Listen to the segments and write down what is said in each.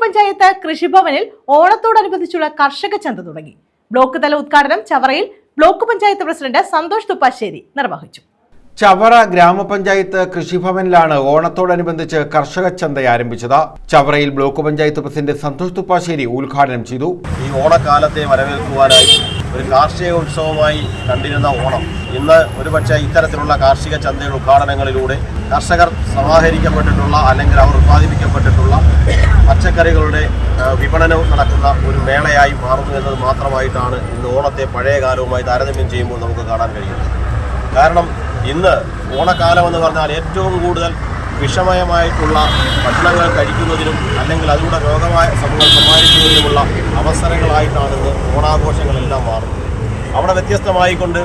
പഞ്ചായത്ത് കൃഷിഭവനിൽ ഓണത്തോടനുബന്ധിച്ചുള്ള കർഷക ചന്ത തുടങ്ങി. ബ്ലോക്ക് തല ഉദ്ഘാടനം ചവറയിൽ ബ്ലോക്ക് പഞ്ചായത്ത് പ്രസിഡന്റ് സന്തോഷ് തുപ്പാശ്ശേരി നിർവഹിച്ചു. ചവറ ഗ്രാമപഞ്ചായത്ത് കൃഷിഭവനിലാണ് ഓണത്തോടനുബന്ധിച്ച് കർഷക ചന്ത ആരംഭിച്ചത്. ചവറയിൽ ബ്ലോക്ക് പഞ്ചായത്ത് പ്രസിഡന്റ് സന്തോഷ് തുപ്പാശ്ശേരി ഉദ്ഘാടനം ചെയ്തു. ഈ ഓണക്കാലത്തെ വരവേൽക്കുവാനായി ഒരു കാർഷിക ഉത്സവമായി കണ്ടിരുന്ന ഓണം ഇന്ന് ഒരുപക്ഷെ ഇത്തരത്തിലുള്ള കാർഷിക ചന്തയുടെ ഉദ്ഘാടനങ്ങളിലൂടെ കർഷകർ സമാഹരിക്കപ്പെട്ടിട്ടുള്ള അല്ലെങ്കിൽ അവർ ഉത്പാദിപ്പിക്കപ്പെട്ടിട്ടുള്ള പച്ചക്കറികളുടെ വിപണനവും നടക്കുന്ന ഒരു മേളയായി മാറുന്നു എന്നത് മാത്രമായിട്ടാണ് ഇന്ന് ഓണത്തെ പഴയ കാലവുമായി താരതമ്യം ചെയ്യുമ്പോൾ നമുക്ക് കാണാൻ കഴിയുന്നത്. കാരണം ഇന്ന് ഓണക്കാലം എന്ന് പറഞ്ഞാൽ ഏറ്റവും കൂടുതൽ വിഷമയമായിട്ടുള്ള ഭക്ഷണങ്ങൾ കഴിക്കുന്നതിനും അല്ലെങ്കിൽ അതിലൂടെ രോഗമായ സമൂഹം സമ്മാനിക്കുന്നതിനുമുള്ള അവസരങ്ങളായിട്ടാണ് ഇന്ന് ഓണാഘോഷങ്ങളെല്ലാം മാറുന്നത്. അവിടെ വ്യത്യസ്തമായിക്കൊണ്ട്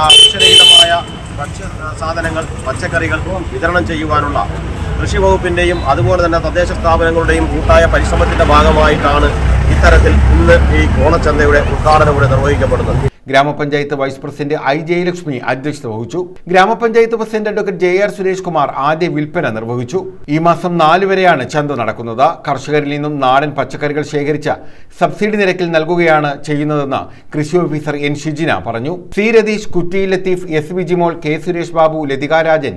അക്ഷരഹിതമായ ഭക്ഷ്യ സാധനങ്ങൾ പച്ചക്കറികൾ വിതരണം ചെയ്യുവാനുള്ള കൃഷി വകുപ്പിൻ്റെയും അതുപോലെ തന്നെ തദ്ദേശ സ്ഥാപനങ്ങളുടെയും കൂട്ടായ പരിശ്രമത്തിൻ്റെ ഭാഗമായിട്ടാണ് ഇത്തരത്തിൽ ഇന്ന് ഈ ഓണച്ചന്തയുടെ ഉദ്ഘാടനം കൂടെ നിർവഹിക്കപ്പെടുന്നത്. ഗ്രാമപഞ്ചായത്ത് വൈസ് പ്രസിഡന്റ് ഐ ജയലക്ഷ്മി അധ്യക്ഷത വഹിച്ചു. ഗ്രാമപഞ്ചായത്ത് president advocate JR Suresh Kumar ആദ്യ വിൽപ്പന നിർവഹിച്ചു. ഈ മാസം 4 വരെയാണ് ചന്ത നടക്കുന്നത്. കർഷകരിൽ നിന്നും നാടൻ പച്ചക്കറികൾ ശേഖരിച്ച സബ്സിഡി നിരക്കിൽ നൽകുകയാണ് ചെയ്യുന്നതെന്ന് കൃഷി ഓഫീസർ N ഷിജിന പറഞ്ഞു. സി രതീഷ്, കുറ്റി Latheef, S Vijimol, K Suresh Babu, Lathika Rajan,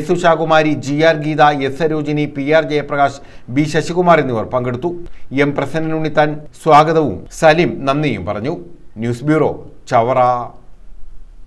S Ushakumari, GR Geetha, S Sarojini, PR Jayaprakash, B Sasikumar എന്നിവർ പങ്കെടുത്തു. M പ്രസന്നൻ ഉണ്ണിത്താൻ സ്വാഗതവും സലിം നന്ദിയും പറഞ്ഞു. News bureau Chavara.